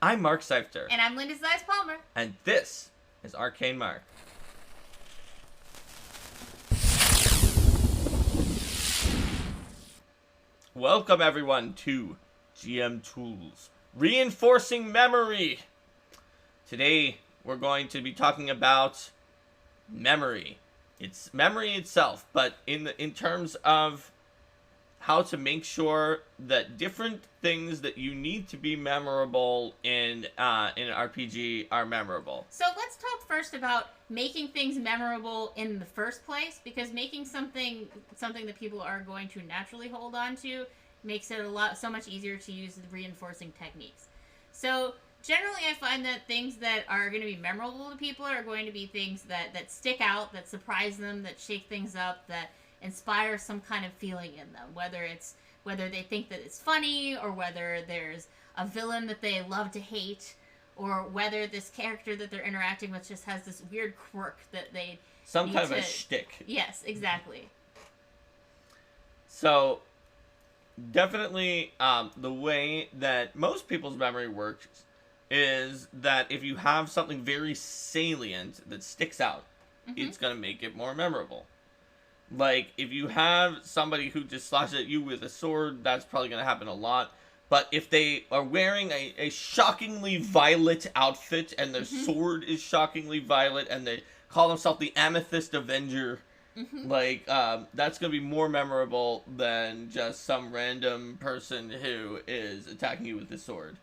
I'm Mark Seifter. And I'm Linda Zeiss Palmer. And this is Arcane Mark. Welcome everyone to GM Tools, Reinforcing Memory. Today we're going to be talking about memory. It's memory itself, but in terms of how to make sure that different things that you need to be memorable in an RPG are memorable. So let's talk first about making things memorable in the first place, because making something that people are going to naturally hold on to makes it so much easier to use the reinforcing techniques. So generally I find that things that are going to be memorable to people are going to be things that stick out, that surprise them, that shake things up, that inspire some kind of feeling in them, whether they think that it's funny, or whether there's a villain that they love to hate, or whether this character that they're interacting with just has this weird quirk that they some kind of a shtick. Yes, exactly. So definitely the way that most people's memory works is that if you have something very salient that sticks out, it's going to make it more memorable. Like, if you have somebody who just slashes at you with a sword, that's probably going to happen a lot. But if they are wearing a shockingly violet outfit, and their sword is shockingly violet, and they call themselves the Amethyst Avenger, that's going to be more memorable than just some random person who is attacking you with a sword.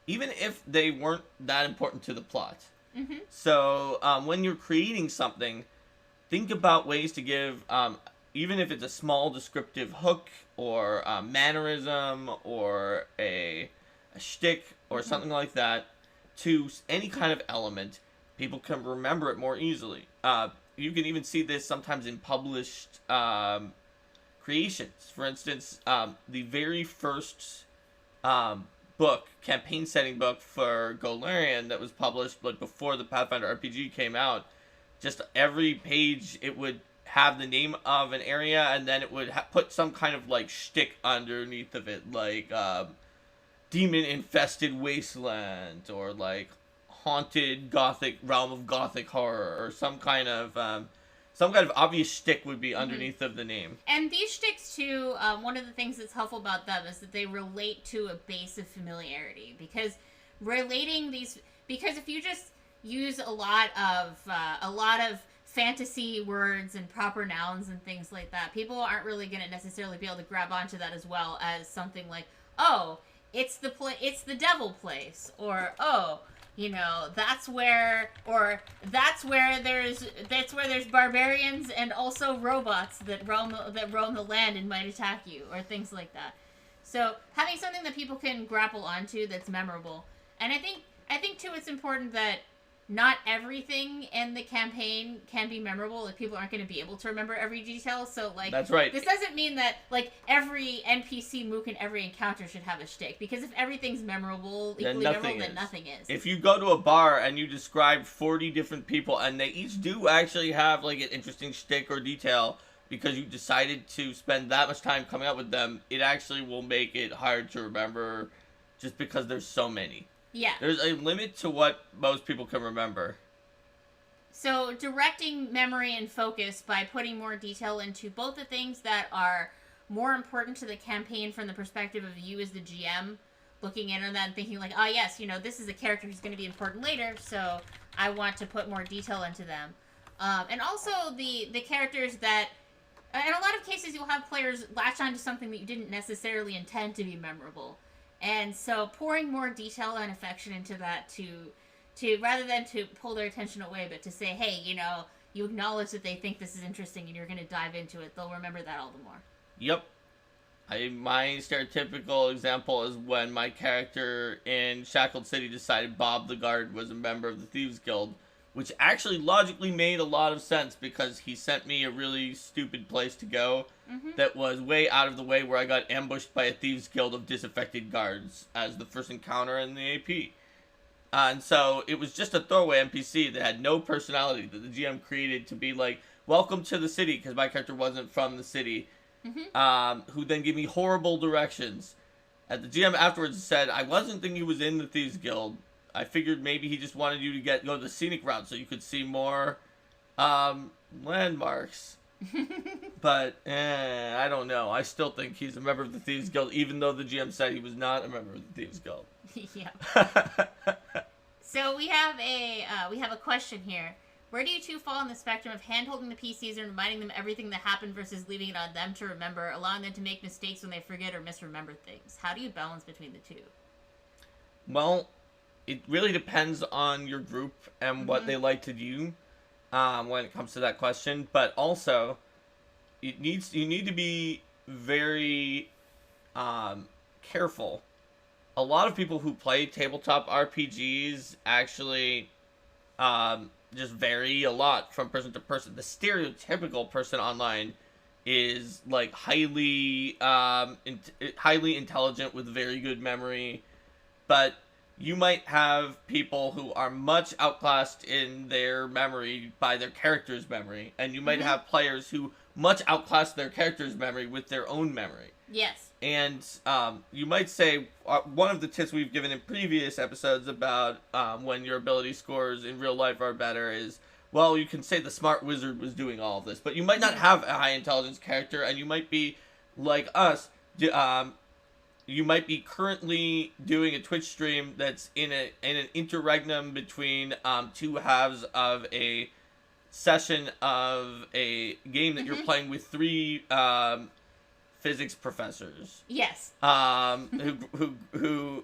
Even if they weren't that important to the plot. So, when you're creating something, think about ways to give, even if it's a small descriptive hook, or a mannerism, or a shtick, or something like that, to any kind of element. People can remember it more easily. You can even see this sometimes in published creations. For instance, the very first campaign setting book for Golarion that was published before the Pathfinder RPG came out, just every page it would have the name of an area, and then it would put some kind of shtick underneath of it, like demon infested wasteland, or haunted gothic realm of gothic horror, or some kind of obvious shtick would be underneath of the name. And these shticks too, one of the things that's helpful about them is that they relate to a base of familiarity, because if you just use a lot of fantasy words and proper nouns and things like that, people aren't really going to necessarily be able to grab onto that as well as something like, oh, it's the devil place, or oh, that's where there's barbarians and also robots that roam the land and might attack you, or things like that. So having something that people can grapple onto that's memorable. And I think too, it's important that not everything in the campaign can be memorable. Like, people aren't going to be able to remember every detail. So, that's right. This doesn't mean that, every NPC mook in every encounter should have a shtick. Because if everything's memorable, equally memorable, then nothing is. If you go to a bar and you describe 40 different people, and they each do actually have, an interesting shtick or detail, because you decided to spend that much time coming up with them, it actually will make it hard to remember, just because there's so many. Yeah. There's a limit to what most people can remember. So directing memory and focus by putting more detail into both the things that are more important to the campaign from the perspective of you as the GM, looking in on that and thinking oh yes, this is a character who's going to be important later, so I want to put more detail into them. And also the characters that, in a lot of cases, you'll have players latch onto something that you didn't necessarily intend to be memorable. And so pouring more detail and affection into that to rather than to pull their attention away, but to say, hey, you acknowledge that they think this is interesting and you're going to dive into it, they'll remember that all the more. Yep. My stereotypical example is when my character in Shackled City decided Bob the Guard was a member of the Thieves Guild, which actually logically made a lot of sense, because he sent me a really stupid place to go that was way out of the way, where I got ambushed by a Thieves Guild of disaffected guards as the first encounter in the AP. And so it was just a throwaway NPC that had no personality, that the GM created to be welcome to the city, because my character wasn't from the city, who then gave me horrible directions. And the GM afterwards said, I wasn't thinking he was in the Thieves Guild, I figured maybe he just wanted you to go the scenic route so you could see more landmarks. But I don't know. I still think he's a member of the Thieves Guild, even though the GM said he was not a member of the Thieves Guild. Yeah. So we have a question here. Where do you two fall on the spectrum of hand-holding the PCs and reminding them everything that happened versus leaving it on them to remember, allowing them to make mistakes when they forget or misremember things? How do you balance between the two? Well, it really depends on your group and what they like to do when it comes to that question. But also, you need to be very careful. A lot of people who play tabletop RPGs actually just vary a lot from person to person. The stereotypical person online is like highly intelligent with very good memory, but you might have people who are much outclassed in their memory by their character's memory, and you might have players who much outclass their character's memory with their own memory. Yes. And you might say, one of the tips we've given in previous episodes about when your ability scores in real life are better is, well, you can say the smart wizard was doing all of this, but you might not have a high intelligence character, and you might be like us. You might be currently doing a Twitch stream that's in an interregnum between two halves of a session of a game that you're playing with three physics professors. Yes. Who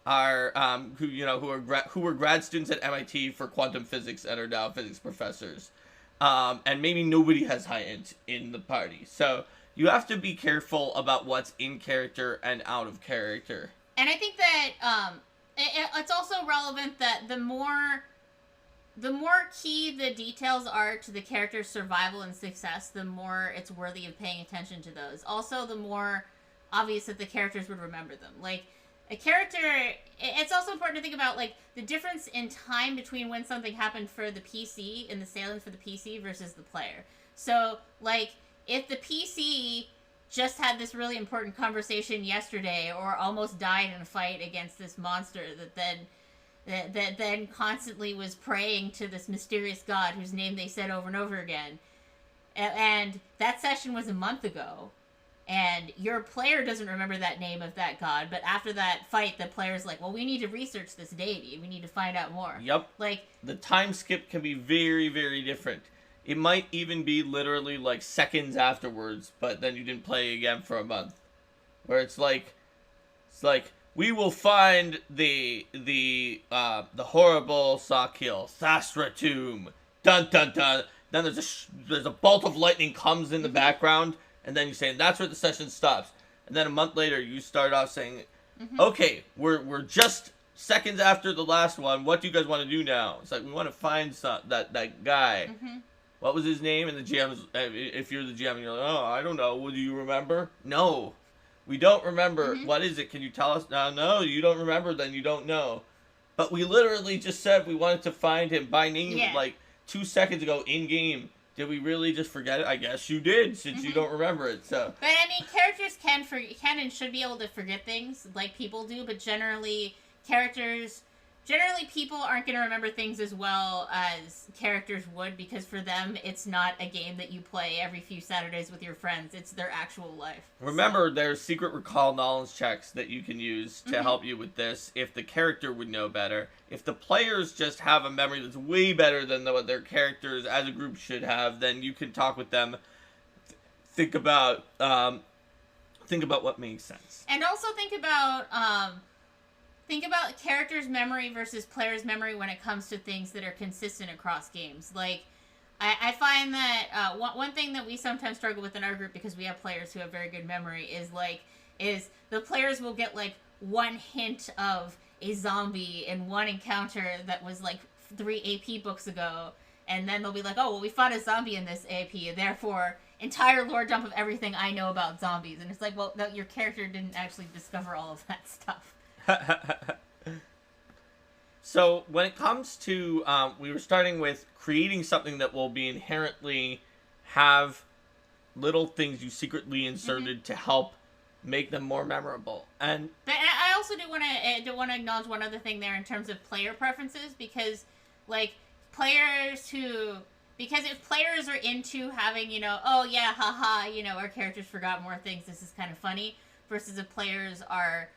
were grad students at MIT for quantum physics and are now physics professors. And maybe nobody has high int in the party. So you have to be careful about what's in character and out of character. And I think that it's also relevant that the more key the details are to the character's survival and success, the more it's worthy of paying attention to those. Also, the more obvious that the characters would remember them. Like, a character... It's also important to think about, like, the difference in time between when something happened for the PC and the salient for the PC versus the player. So, like, if the PC just had this really important conversation yesterday or almost died in a fight against this monster that then constantly was praying to this mysterious god whose name they said over and over again. And that session was a month ago. And your player doesn't remember that name of that god, but after that fight, the player's like, well, we need to research this deity. We need to find out more. Yep. Like, the time skip can be very, very different. It might even be literally like seconds afterwards, but then you didn't play again for a month. Where it's like, we will find the horrible Sakil Thastra tomb. Dun dun dun. Then there's a bolt of lightning comes in the background, and then you say, and that's where the session stops. And then a month later, you start off saying, okay, we're just seconds after the last one. What do you guys want to do now? It's like, we want to find that guy. What was his name? And the GM's, if you're the GM, and you're like, oh, I don't know. Well, do you remember? No. We don't remember. What is it? Can you tell us? No, you don't remember, then you don't know. But we literally just said we wanted to find him by name like 2 seconds ago in-game. Did we really just forget it? I guess you did, since you don't remember it, so. But, I mean, characters can and should be able to forget things like people do, but generally people aren't going to remember things as well as characters would, because for them, it's not a game that you play every few Saturdays with your friends. It's their actual life. Remember, there's secret recall knowledge checks that you can use to help you with this if the character would know better. If the players just have a memory that's way better than what their characters as a group should have, then you can talk with them, think about what makes sense. And also think about characters' memory versus players' memory when it comes to things that are consistent across games. Like, I find that one thing that we sometimes struggle with in our group, because we have players who have very good memory, is the players will get, like, one hint of a zombie in one encounter that was, like, 3 AP books ago, and then they'll be like, oh, well, we fought a zombie in this AP, therefore, entire lore dump of everything I know about zombies. And it's like, well, no, your character didn't actually discover all of that stuff. So when it comes to, we were starting with creating something that will be inherently have little things you secretly inserted to help make them more memorable. But I also do want to acknowledge one other thing there in terms of player preferences, because like because if players are into having, oh yeah, haha, our characters forgot more things, this is kind of funny, versus if players are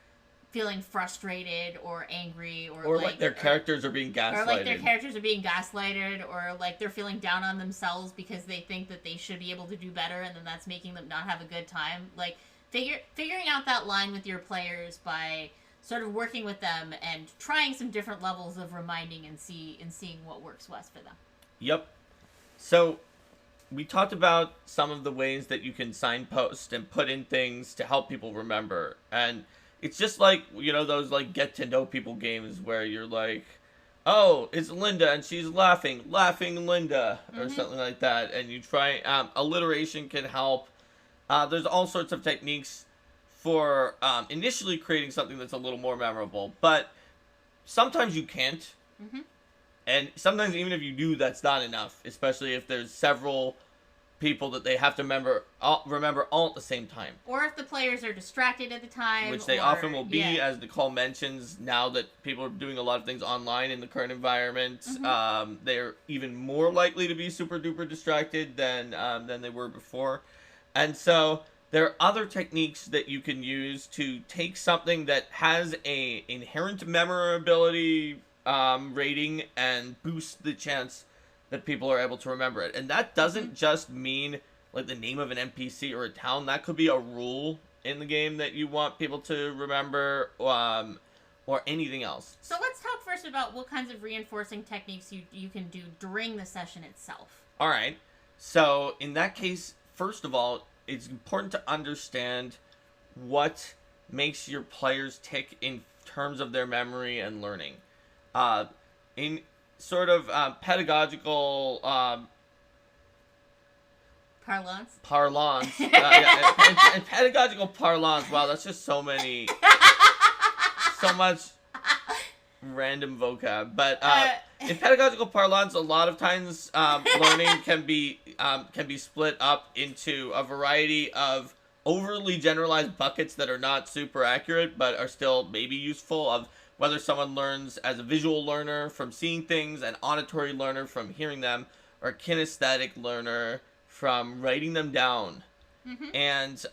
feeling frustrated or angry or like their characters are being gaslighted. Or like their characters are being gaslighted, or like they're feeling down on themselves because they think that they should be able to do better, and then that's making them not have a good time. Like figuring out that line with your players by sort of working with them and trying some different levels of reminding and seeing what works best for them. Yep. So we talked about some of the ways that you can signpost and put in things to help people remember. And it's just like, those like get to know people games where you're like, oh, it's Linda and she's laughing Linda, or something like that. And you try, alliteration can help. There's all sorts of techniques for initially creating something that's a little more memorable. But sometimes you can't. And sometimes even if you do, that's not enough, especially if there's several people that they have to remember all at the same time. Or if the players are distracted at the time. Which they often will be, as Nicole mentions, now that people are doing a lot of things online in the current environment. They're even more likely to be super duper distracted than they were before. And so there are other techniques that you can use to take something that has a inherent memorability rating and boost the chance that people are able to remember it. And that doesn't just mean like the name of an NPC or a town. That could be a rule in the game that you want people to remember, or anything else. So let's talk first about what kinds of reinforcing techniques you can do during the session itself. All right. So in that case, first of all, it's important to understand what makes your players tick in terms of their memory and learning. In sort of pedagogical parlance, and pedagogical parlance. Wow, that's just so much random vocab. But in pedagogical parlance, a lot of times learning can be split up into a variety of overly generalized buckets that are not super accurate, but are still maybe useful. Of whether someone learns as a visual learner from seeing things, an auditory learner from hearing them, or a kinesthetic learner from writing them down. And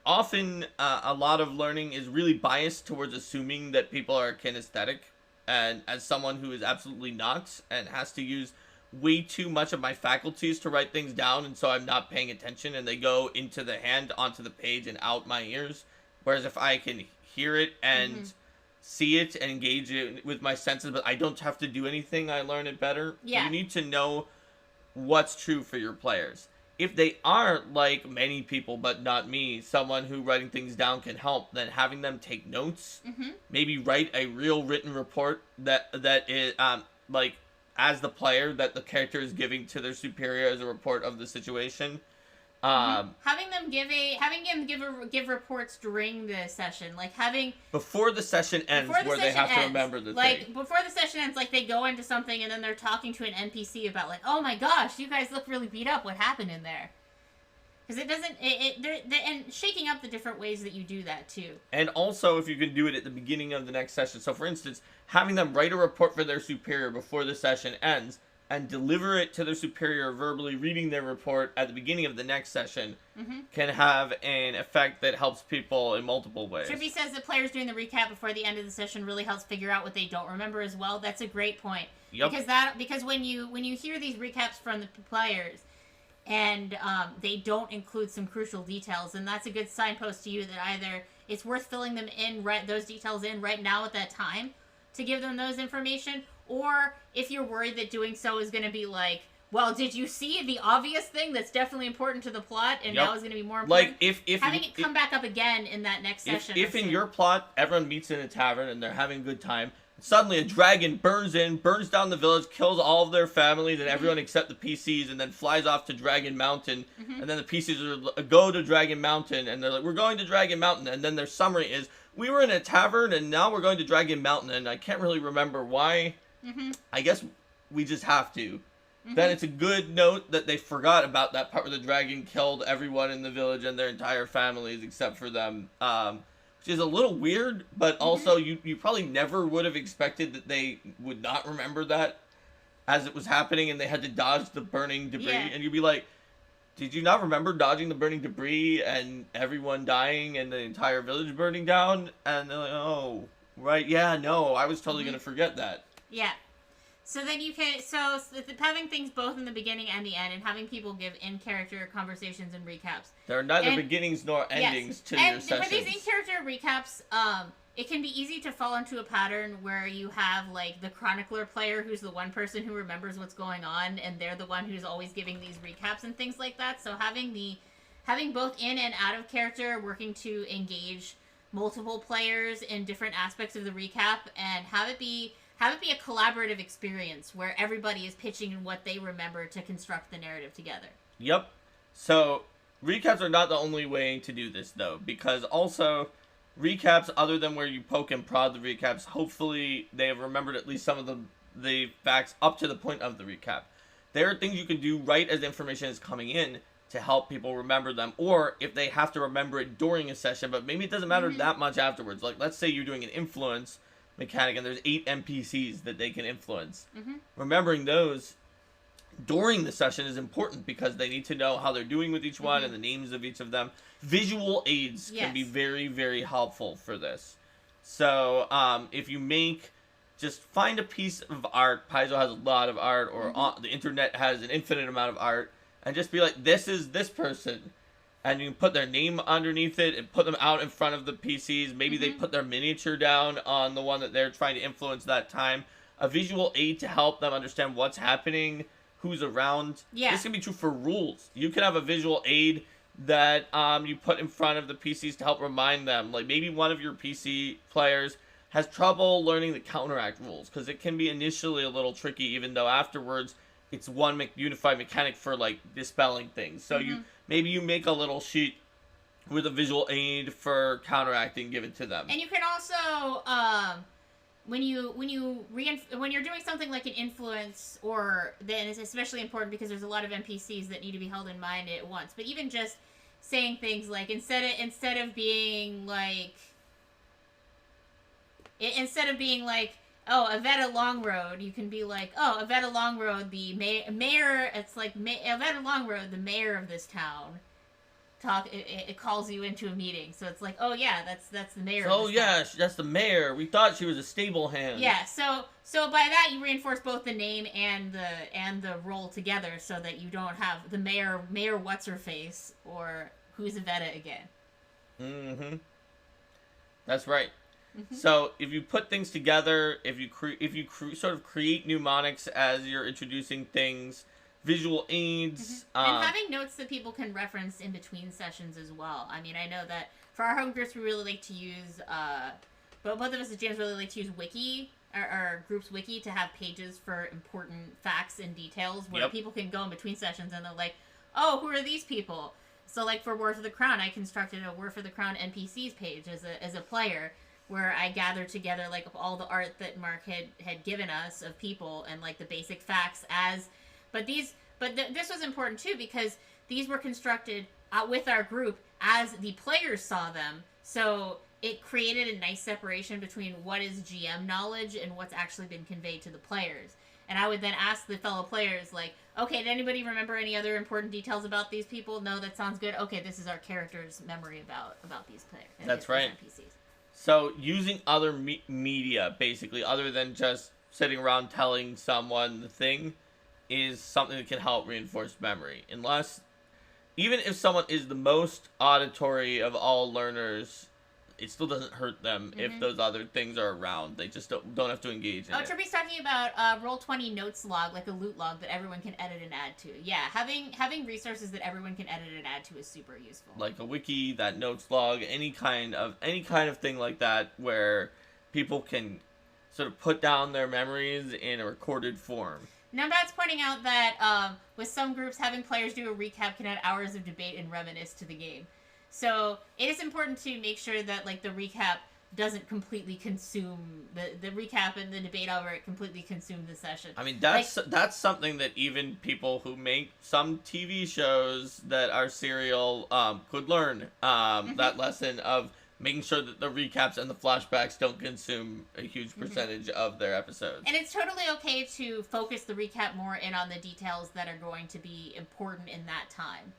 often a lot of learning is really biased towards assuming that people are kinesthetic. And as someone who is absolutely not, and has to use way too much of my faculties to write things down, and so I'm not paying attention, and they go into the hand, onto the page, and out my ears. Whereas if I can hear it and see it and engage it with my senses, but I don't have to do anything, I learn it better. Yeah. You need to know what's true for your players. If they are, like many people, but not me, someone who writing things down can help, then having them take notes, maybe write a real written report that is, like, as the player, that the character is giving to their superior as a report of the situation. Having them give reports during the session, like before the session ends, where they have to remember the thing. Before the session ends, like they go into something and then they're talking to an NPC about like, oh my gosh, you guys look really beat up. What happened in there? Because it doesn't, and shaking up the different ways that you do that too. And also, if you can do it at the beginning of the next session. So, for instance, having them write a report for their superior before the session ends, and deliver it to their superior verbally, reading their report at the beginning of the next session, can have an effect that helps people in multiple ways. Trippy says that players doing the recap before the end of the session really helps figure out what they don't remember as well. That's a great point. Yep. Because when you hear these recaps from the players, and they don't include some crucial details, and that's a good signpost to you that either it's worth filling them in, those details in right now at that time to give them those information, or if you're worried that doing so is going to be like, well, did you see the obvious thing that's definitely important to the plot, and now is going to be more important? Like, if having it come back up again in that next session. If in your plot, everyone meets in a tavern and they're having a good time, suddenly a dragon burns down the village, kills all of their families and everyone except the PCs, and then flies off to Dragon Mountain, and then the PCs go to Dragon Mountain, and they're like, we're going to Dragon Mountain, and then their summary is, we were in a tavern, and now we're going to Dragon Mountain, and I can't really remember why. I guess we just have to. Then it's a good note that they forgot about that part where the dragon killed everyone in the village and their entire families except for them. which is a little weird, but also you probably never would have expected that they would not remember that as it was happening and they had to dodge the burning debris. Yeah. And you'd be like, did you not remember dodging the burning debris and everyone dying and the entire village burning down? And they're like, oh, right, yeah, no, I was totally going to forget that. Yeah. So then you can, having things both in the beginning and the end, and having people give in-character conversations and recaps. There are neither beginnings nor endings to your sessions. And for these in-character recaps, it can be easy to fall into a pattern where you have, like, the chronicler player who's the one person who remembers what's going on, and they're the one who's always giving these recaps and things like that. So having both in and out of character working to engage multiple players in different aspects of the recap, and have it be a collaborative experience where everybody is pitching in what they remember to construct the narrative together. Yep. So, recaps are not the only way to do this, though, because also, recaps, other than where you poke and prod the recaps, hopefully they have remembered at least some of the facts up to the point of the recap. There are things you can do right as information is coming in to help people remember them, or if they have to remember it during a session, but maybe it doesn't matter that much afterwards. Like, let's say you're doing an influence mechanic and there's 8 NPCs that they can influence. Remembering those during the session is important because they need to know how they're doing with each one and the names of each of them. Visual aids can be very, very helpful for this. So if you just find a piece of art. Paizo has a lot of art, or the internet has an infinite amount of art, and just be like, this is this person. And you can put their name underneath it and put them out in front of the PCs. Maybe they put their miniature down on the one that they're trying to influence that time. A visual aid to help them understand what's happening, who's around. Yeah. This can be true for rules. You can have a visual aid that you put in front of the PCs to help remind them. Like, maybe one of your PC players has trouble learning the counteract rules, because it can be initially a little tricky, even though afterwards it's one unified mechanic for, like, dispelling things. So maybe you make a little sheet with a visual aid for counteracting, give it to them. And you can also, when you're doing something like an influence, or then it's especially important because there's a lot of NPCs that need to be held in mind at once. But even just saying things like, instead of being like, oh, Avetta Longroad, you can be like, oh, Avetta Longroad, the mayor, it's like, Avetta Longroad, the mayor of this town, it calls you into a meeting. So it's like, oh yeah, that's the mayor of this town. That's the mayor. We thought she was a stable hand. Yeah, so by that you reinforce both the name and the role together, so that you don't have the mayor what's-her-face, or who's Avetta again. That's right. So if you put things together, if you sort of create mnemonics as you're introducing things, visual aids, and having notes that people can reference in between sessions as well. I mean, I know that for our home groups, we really like to use, but both of us as James really like to use Wiki, our group's Wiki, to have pages for important facts and details where people can go in between sessions and they're like, oh, who are these people? So like for War for the Crown, I constructed a War for the Crown NPCs page as a player, where I gathered together like all the art that Mark had given us of people and like the basic facts this was important too, because these were constructed with our group as the players saw them. So it created a nice separation between what is GM knowledge and what's actually been conveyed to the players. And I would then ask the fellow players, like, okay, did anybody remember any other important details about these people? No, that sounds good. Okay, this is our character's memory about these players. That's right. NPCs. So using other media, basically, other than just sitting around telling someone the thing, is something that can help reinforce memory. Even if someone is the most auditory of all learners, it still doesn't hurt them if those other things are around. They just don't have to engage in it. Trippy's talking about Roll20 notes log, like a loot log that everyone can edit and add to. Yeah, having resources that everyone can edit and add to is super useful. Like a wiki, that notes log, any kind of thing like that, where people can sort of put down their memories in a recorded form. Numbat's pointing out that with some groups, having players do a recap can add hours of debate and reminisce to the game. So it is important to make sure that like the recap doesn't completely consume the recap and the debate over it completely consume the session. I mean, that's something that even people who make some TV shows that are serial could learn that lesson of making sure that the recaps and the flashbacks don't consume a huge percentage of their episodes. And it's totally okay to focus the recap more in on the details that are going to be important in that time.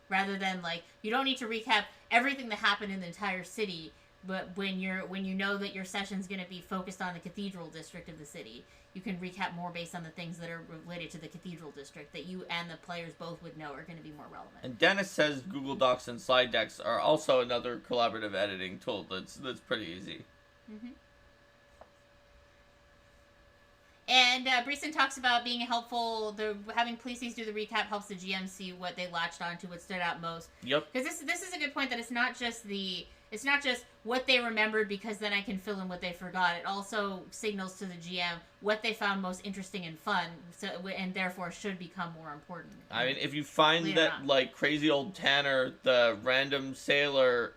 Rather than, like, you don't need to recap everything that happened in the entire city, but when you know that your session's going to be focused on the cathedral district of the city, you can recap more based on the things that are related to the cathedral district that you and the players both would know are going to be more relevant. And Dennis says Google Docs and slide decks are also another collaborative editing tool that's pretty easy. Mm-hmm. And Breeson talks about being helpful. Having policies do the recap helps the GM see what they latched onto, what stood out most. Yep. Because this is a good point that it's not just what they remembered, because then I can fill in what they forgot. It also signals to the GM what they found most interesting and fun, and therefore should become more important. I mean, if you find that like crazy old Tanner, the random sailor,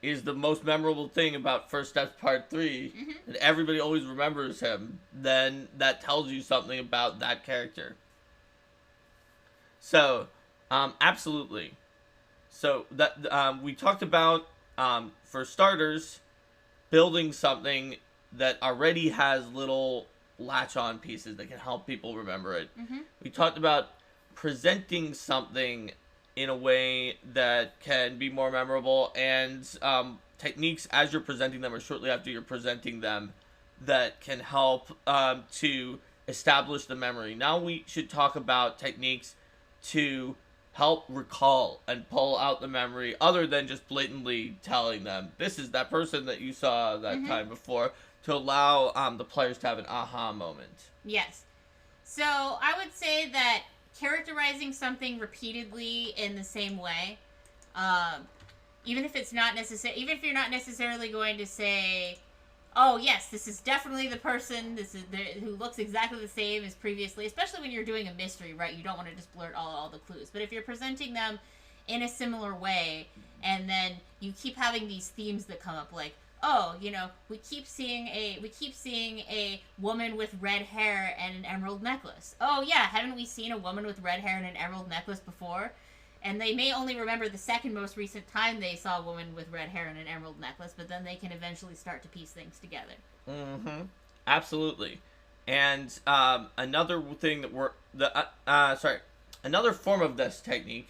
is the most memorable thing about First Steps Part 3, and everybody always remembers him, then that tells you something about that character. So, absolutely. So, that we talked about, for starters, building something that already has little latch-on pieces that can help people remember it. We talked about presenting something in a way that can be more memorable, and techniques as you're presenting them or shortly after you're presenting them that can help to establish the memory. Now we should talk about techniques to help recall and pull out the memory other than just blatantly telling them, this is that person that you saw that time before, to allow the players to have an aha moment. Yes. So I would say that characterizing something repeatedly in the same way, even if you're not necessarily going to say, oh yes, this is definitely the person who looks exactly the same as previously, especially when you're doing a mystery, right? You don't want to just blurt all the clues. But if you're presenting them in a similar way, and then you keep having these themes that come up, like, oh, we keep seeing a woman with red hair and an emerald necklace. Oh yeah, haven't we seen a woman with red hair and an emerald necklace before? And they may only remember the second most recent time they saw a woman with red hair and an emerald necklace, but then they can eventually start to piece things together. Absolutely. And another thing another form of this technique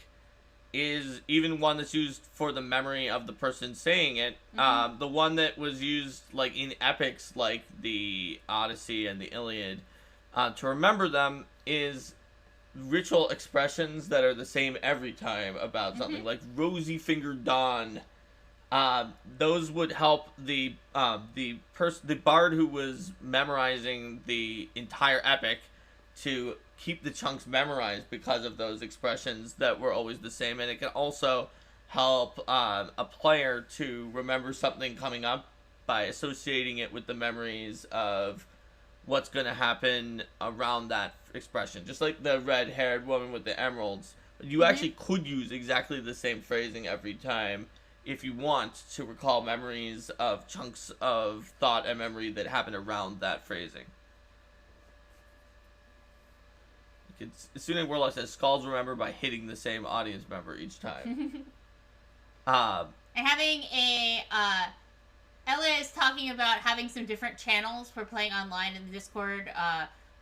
is even one that's used for the memory of the person saying it. The one that was used like in epics like the Odyssey and the Iliad to remember them is ritual expressions that are the same every time about something, like Rosy Fingered Dawn. Those would help the bard who was memorizing the entire epic to keep the chunks memorized because of those expressions that were always the same. And it can also help a player to remember something coming up by associating it with the memories of what's going to happen around that expression. Just like the red-haired woman with the emeralds. You actually could use exactly the same phrasing every time if you want to recall memories of chunks of thought and memory that happen around that phrasing. Assuming Warlock says, Skulls remember by hitting the same audience member each time. And having Ella is talking about having some different channels for playing online in the Discord,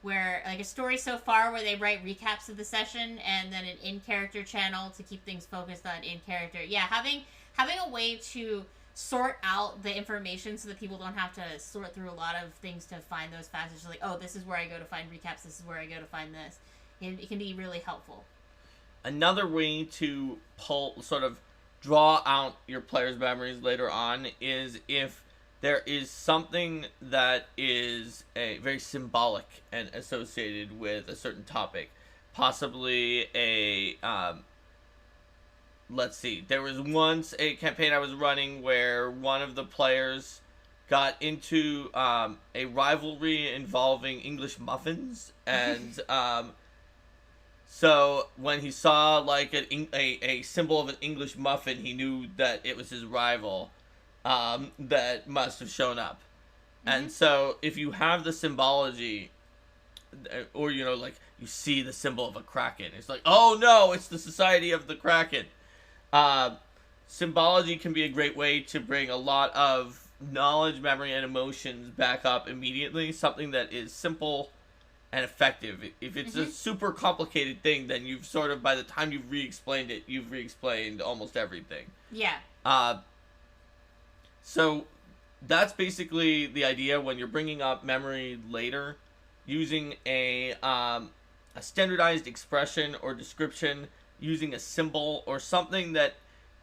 where, like, a story so far where they write recaps of the session, and then an in-character channel to keep things focused on in-character. Yeah, having a way to sort out the information so that people don't have to sort through a lot of things to find those passages. Like, oh, this is where I go to find recaps, this is where I go to find this. It can be really helpful. Another way to draw out your players' memories later on is if there is something that is very symbolic and associated with a certain topic. Possibly let's see, there was once a campaign I was running where one of the players got into a rivalry involving English muffins, and so when he saw like a symbol of an English muffin, he knew that it was his rival that must have shown up. And so if you have the symbology, or like you see the symbol of a kraken, it's like, oh no, it's the Society of the Kraken. symbology can be a great way to bring a lot of knowledge, memory, and emotions back up immediately. Something that is simple and effective. If it's a super complicated thing, then you've sort of, by the time you've re-explained it, you've re-explained almost everything. Yeah. So that's basically the idea when you're bringing up memory later, using a standardized expression or description, using a symbol or something that,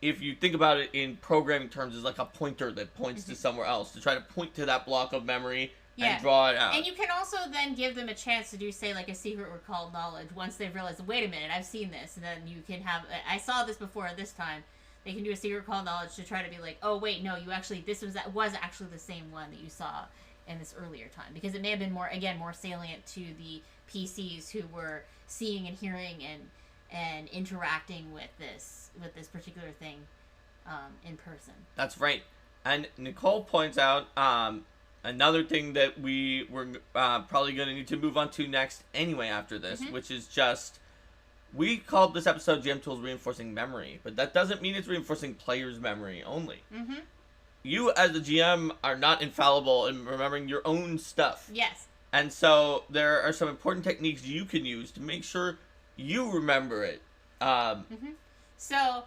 if you think about it in programming terms, is like a pointer that points to somewhere else, to try to point to that block of memory and draw it out. And you can also then give them a chance to do, say, like a secret recalled knowledge once they've realized, wait a minute, I've seen this. And then you can have, I saw this before this time. They can do a secret recalled knowledge to try to be like, oh, wait, no, you actually, this was actually the same one that you saw in this earlier time. Because it may have been more salient to the PCs who were seeing and hearing and interacting with this particular thing in person. That's right. And Nicole points out another thing that we were probably going to need to move on to next anyway after this, which is just, we called this episode GM Tools Reinforcing Memory, but that doesn't mean it's reinforcing players' memory only. You as a GM are not infallible in remembering your own stuff. Yes. And so there are some important techniques you can use to make sure you remember it. So,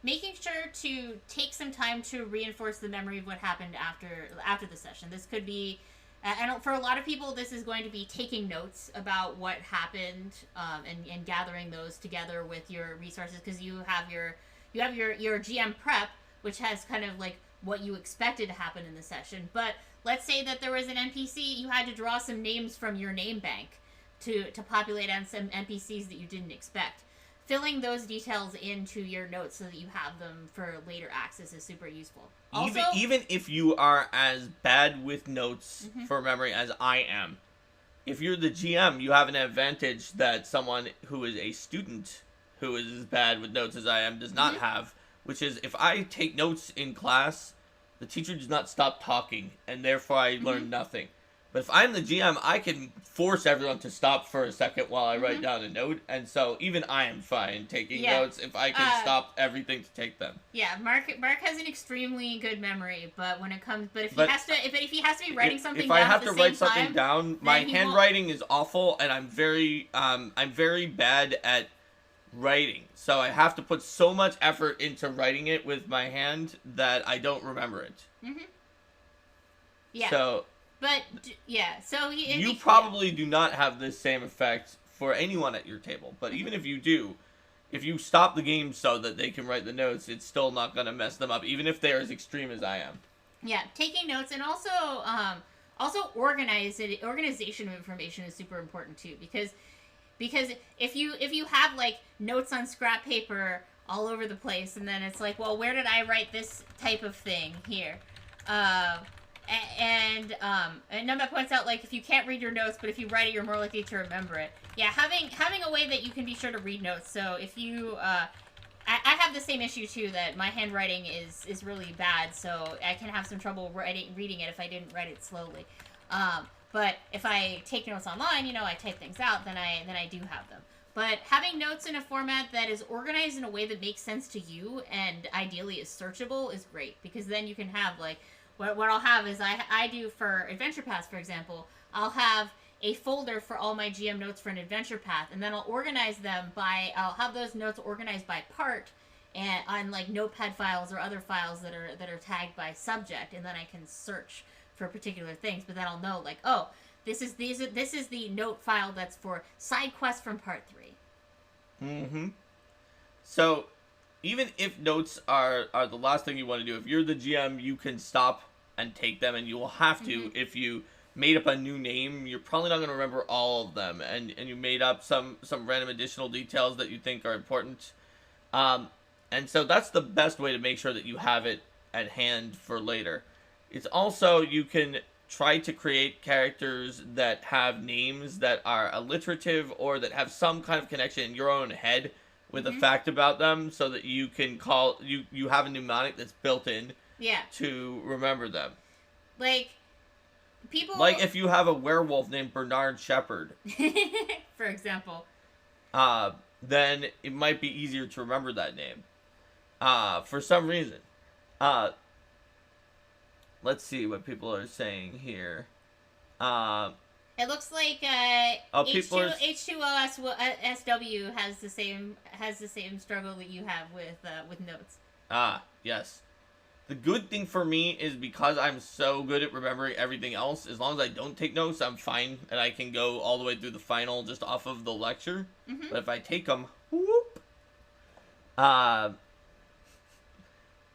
making sure to take some time to reinforce the memory of what happened after the session. This could be, and for a lot of people, this is going to be taking notes about what happened, and gathering those together with your resources, because you have your GM prep, which has kind of like what you expected to happen in the session. But let's say that there was an NPC, you had to draw some names from your name bank to populate on some NPCs that you didn't expect. Filling those details into your notes so that you have them for later access is super useful. Also, even if you are as bad with notes for memory as I am, if you're the GM, you have an advantage that someone who is a student who is as bad with notes as I am does not have, which is, if I take notes in class, the teacher does not stop talking, and therefore I learn nothing. But if I'm the GM, I can force everyone to stop for a second while I write down a note, and so even I am fine taking notes if I can stop everything to take them. Yeah, Mark has an extremely good memory, but when it comes, if he has to be writing something down if I have at the to same write something time, down, my handwriting is awful, and I'm very bad at writing, so I have to put so much effort into writing it with my hand that I don't remember it. Yeah. So. But, so you probably do not have this same effect for anyone at your table. But even if you do, if you stop the game so that they can write the notes, it's still not going to mess them up, even if they're as extreme as I am. Yeah, taking notes, and also organization of information is super important too, because if you have like notes on scrap paper all over the place, and then it's like, well, where did I write this type of thing here? And Numba points out, like, if you can't read your notes, but if you write it, you're more likely to remember it. Yeah, having a way that you can be sure to read notes. So if you, I have the same issue too, that my handwriting is really bad, so I can have some trouble reading it if I didn't write it slowly. But if I take notes online, I type things out, then I do have them. But having notes in a format that is organized in a way that makes sense to you and ideally is searchable is great, because then you can have, like, what I'll have is I do for Adventure Paths, for example, I'll have a folder for all my GM notes for an adventure path, and then I'll organize them I'll have those notes organized by part, and on like notepad files or other files that are tagged by subject, and then I can search for particular things. But then I'll know, like, oh, this is the note file that's for side quest from part 3. So even if notes are the last thing you want to do, if you're the GM, you can stop and take them, and you will have to. If you made up a new name, you're probably not going to remember all of them, and you made up some random additional details that you think are important. And so that's the best way to make sure that you have it at hand for later. It's also, you can try to create characters that have names that are alliterative or that have some kind of connection in your own head with a fact about them, so that you can you have a mnemonic that's built in to remember them. Like, people... Like if you have a werewolf named Bernard Shepherd, for example. Then it might be easier to remember that name. for some reason. Let's see what people are saying here. It looks like H2O SW has the same struggle that you have with notes. Yes. The good thing for me is because I'm so good at remembering everything else, as long as I don't take notes, I'm fine, and I can go all the way through the final just off of the lecture. Mm-hmm. But if I take them, whoop.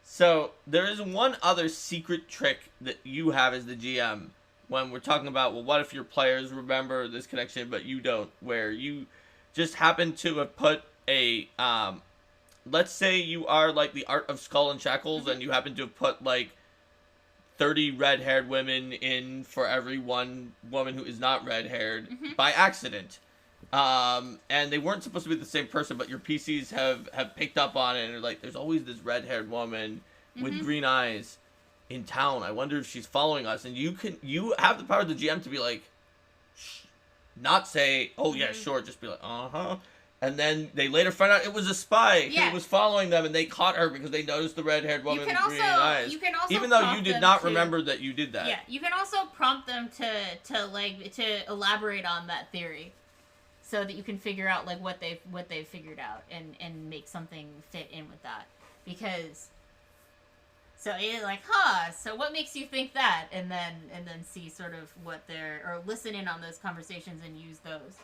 So there is one other secret trick that you have as the GM when we're talking about, well, what if your players remember this connection but you don't, where you just happen to have put a let's say you are like the Art of Skull and Shackles, mm-hmm. and you happen to have put like 30 red-haired women in for every one woman who is not red-haired mm-hmm. by accident. And they weren't supposed to be the same person, but your PCs have picked up on it, and they're like, there's always this red-haired woman with mm-hmm. green eyes in town. I wonder if she's following us. And you have the power of the GM to be like, shh, not say, oh yeah, mm-hmm. sure, just be like, uh-huh. And then they later find out it was a spy who was following them, and they caught her because they noticed the red-haired woman with green eyes. You can also even though you did not remember that you did that. Yeah, you can also prompt them to elaborate on that theory, so that you can figure out like what they've figured out and make something fit in with that. Because so it's like, so what makes you think that? And then see sort of what they're, or listen in on those conversations and use those.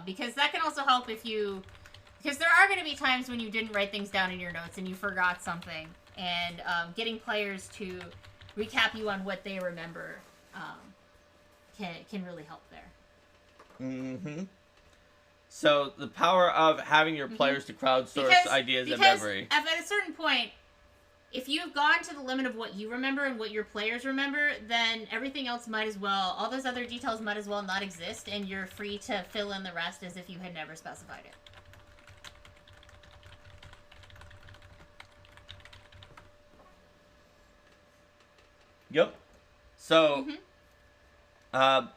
Because that can also help because there are going to be times when you didn't write things down in your notes and you forgot something, and getting players to recap you on what they remember can really help there. Mm-hmm. So the power of having your players to crowdsource ideas and memory. At a certain point, if you've gone to the limit of what you remember and what your players remember, then everything else might as well, all those other details might as well not exist, and you're free to fill in the rest as if you had never specified it. Yep. So,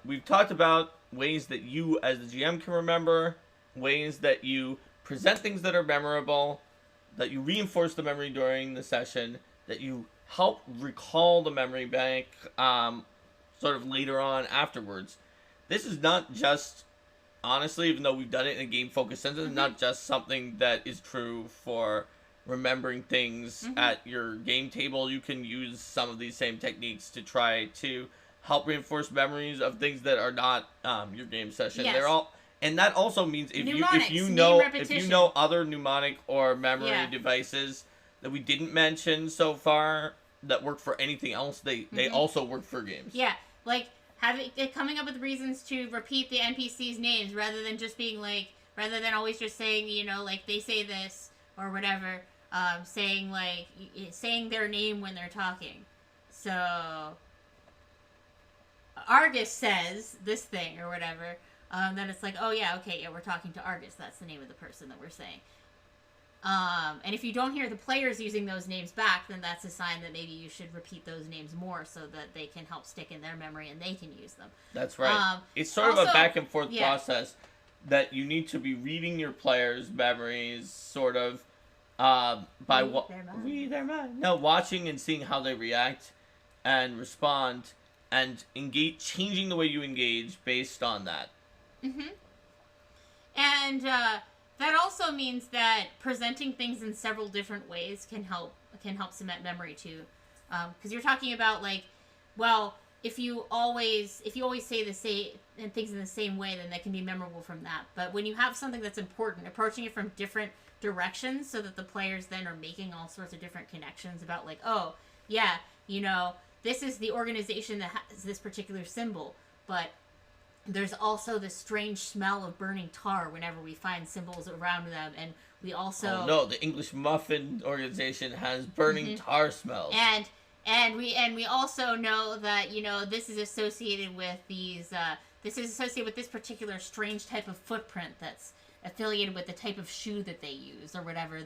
we've talked about ways that you as the GM can remember, ways that you present things that are memorable, that you reinforce the memory during the session, that you help recall the memory back sort of later on afterwards. This is not just, honestly, even though we've done it in a game-focused sense, it's not just something that is true for remembering things at your game table. You can use some of these same techniques to try to help reinforce memories of things that are not your game session. Yes. They're all, and that also means if Mnemonics, you repetition. know other mnemonic or memory devices that we didn't mention so far that work for anything else, they also work for games. Yeah, like coming up with reasons to repeat the NPCs' names rather than just being like, rather than always just saying, you know, like they say this or whatever, saying their name when they're talking. So Argus says this thing or whatever. Then it's like, oh yeah, okay, yeah, we're talking to Argus. That's the name of the person that we're saying. And if you don't hear the players using those names back, then that's a sign that maybe you should repeat those names more so that they can help stick in their memory and they can use them. That's right. It's sort of a back and forth process that you need to be reading your players' memories, sort of by read their mind. No, watching and seeing how they react and respond, and changing the way you engage based on that. And that also means that presenting things in several different ways can help cement memory too, because you're talking about like, well, if you always say the same and things in the same way, then that can be memorable from that. But when you have something that's important, approaching it from different directions so that the players then are making all sorts of different connections about like, oh yeah, you know, this is the organization that has this particular symbol, but there's also this strange smell of burning tar whenever we find symbols around them, and we also... Oh no, the English Muffin organization has burning tar smells. And we also know that, you know, this is associated with these... this is associated with this particular strange type of footprint that's affiliated with the type of shoe that they use or whatever.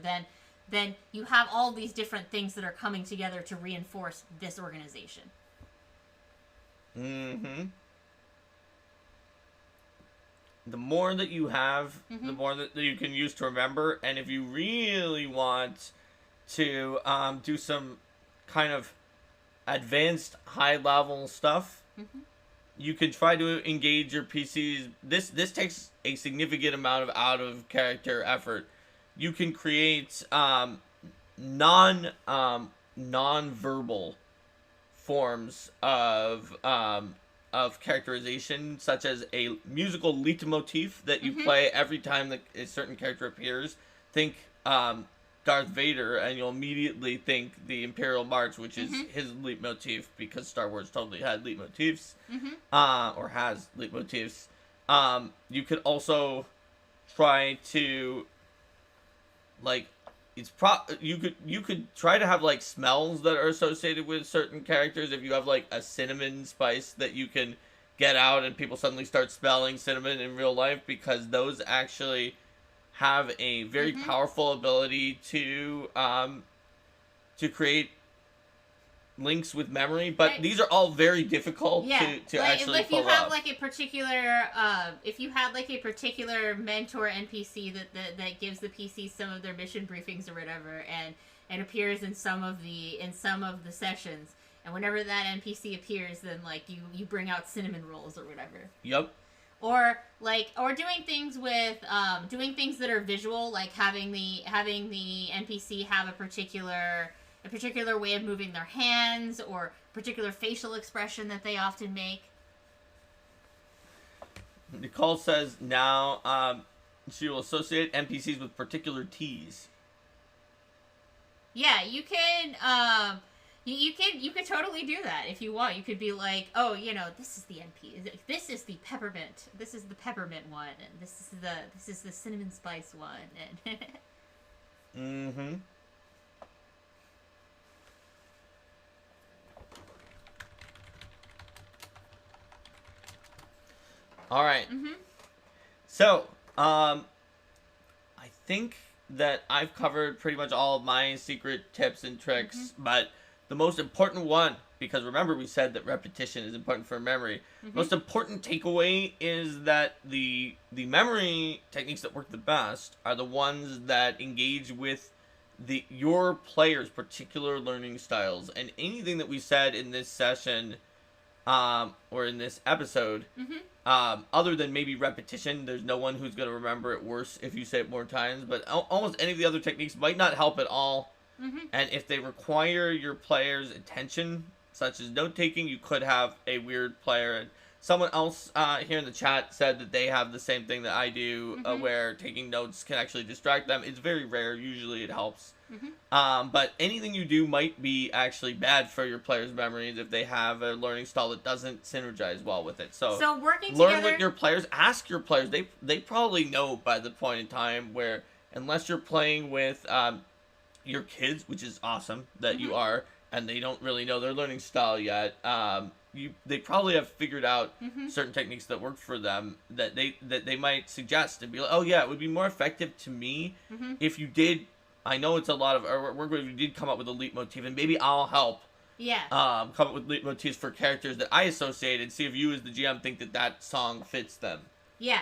Then you have all these different things that are coming together to reinforce this organization. The more that you have, the more that you can use to remember. And if you really want to do some kind of advanced high level stuff, you can try to engage your PCs. This takes a significant amount of out of character effort. You can create non-verbal forms of characterization, such as a musical leitmotif that you play every time that a certain character appears. Think Darth Vader, and you'll immediately think the Imperial March, which is his leitmotif, because Star Wars totally had leitmotifs, or has leitmotifs. You could also try to, like, you could try to have, like, smells that are associated with certain characters. If you have, like, a cinnamon spice that you can get out and people suddenly start smelling cinnamon in real life, because those actually have a very powerful ability to create links with memory, but these are all very difficult to actually if pull you have off. like a particular if you had like a particular mentor NPC that gives the PC some of their mission briefings or whatever, and appears in some of the sessions, and whenever that NPC appears, then like you bring out cinnamon rolls or whatever. Yep. Or doing things with doing things that are visual, like having the NPC have a particular way of moving their hands, or particular facial expression that they often make. Nicole says now she will associate NPCs with particular teas. Yeah, you can you could totally do that if you want. You could be like, oh, this is the NP. This is the peppermint. This is the peppermint one, and this is the cinnamon spice one. And All right. So, I think that I've covered pretty much all of my secret tips and tricks, but the most important one, because remember we said that repetition is important for memory, most important takeaway is that the memory techniques that work the best are the ones that engage with your player's particular learning styles. And anything that we said in this session or in this episode, other than maybe repetition, there's no one who's going to remember it worse if you say it more times, but almost any of the other techniques might not help at all. And if they require your player's attention, such as note-taking, you could have a weird player. And someone else here in the chat said that they have the same thing that I do, where taking notes can actually distract them. It's very rare. Usually it helps. But anything you do might be actually bad for your player's memories if they have a learning style that doesn't synergize well with it. So working learn together with your players. Ask your players. They probably know by the point in time where, unless you're playing with your kids, which is awesome that you are, and they don't really know their learning style yet, they probably have figured out certain techniques that work for them that they might suggest and be like, oh yeah, it would be more effective to me if you did. I know it's a lot of work, but if you did come up with a leitmotif, and maybe I'll help. Yeah. Come up with leitmotifs for characters that I associate, and see if you as the GM think that song fits them. Yeah.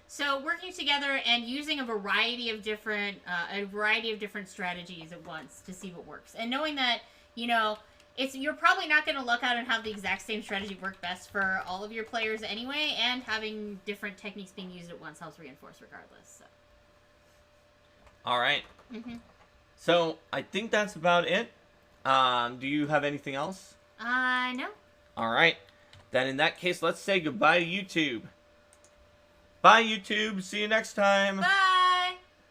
So working together and using a variety of different strategies at once to see what works, and knowing that you're probably not going to luck out and have the exact same strategy work best for all of your players anyway, and having different techniques being used at once helps reinforce regardless. So. All right. So I think that's about it. Do you have anything else? No. All right. Then in that case, let's say goodbye to YouTube. Bye, YouTube. See you next time. Bye.